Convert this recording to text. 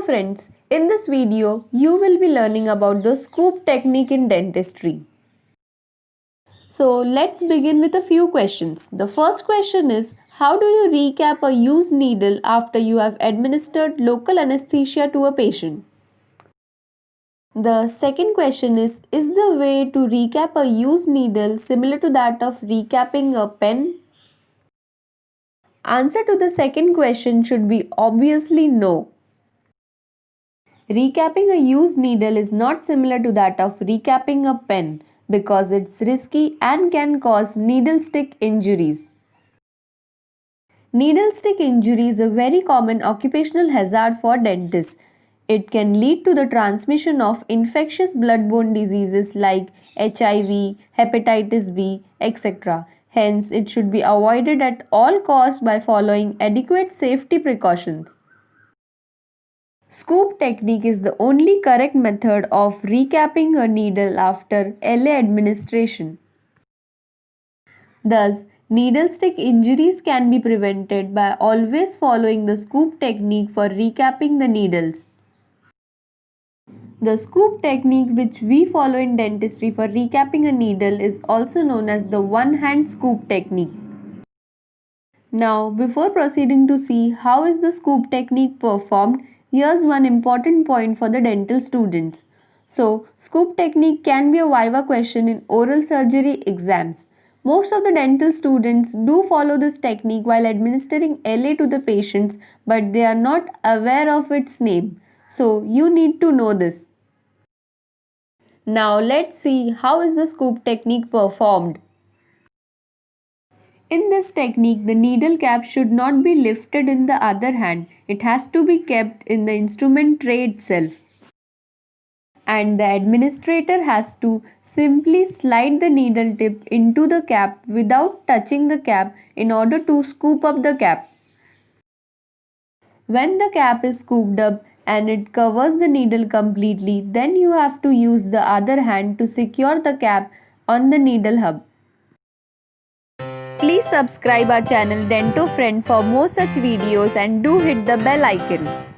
friends, in this video you will be learning about the scoop technique in dentistry. So let's begin with a few questions. The first question is, how do you recap a used needle after you have administered local anesthesia to a patient? The second question is the way to recap a used needle similar to that of recapping a pen? Answer to the second question should be obviously no. Recapping a used needle is not similar to that of recapping a pen because it's risky and can cause needle stick injuries. Needle stick injury is a very common occupational hazard for dentists. It can lead to the transmission of infectious bloodborne diseases like HIV, hepatitis B, etc. Hence, it should be avoided at all costs by following adequate safety precautions. Scoop technique is the only correct method of recapping a needle after LA administration. Thus, needle stick injuries can be prevented by always following the scoop technique for recapping the needles. The scoop technique which we follow in dentistry for recapping a needle is also known as the one-hand scoop technique. Now, before proceeding to see how is the scoop technique performed, here's one important point for the dental students. So, scoop technique can be a viva question in oral surgery exams. Most of the dental students do follow this technique while administering LA to the patients, but they are not aware of its name. So, you need to know this. Now, let's see how is the scoop technique performed. In this technique, the needle cap should not be lifted in the other hand. It has to be kept in the instrument tray itself. And the administrator has to simply slide the needle tip into the cap without touching the cap in order to scoop up the cap. When the cap is scooped up and it covers the needle completely, then you have to use the other hand to secure the cap on the needle hub. Please subscribe our channel Dento Friend for more such videos and do hit the bell icon.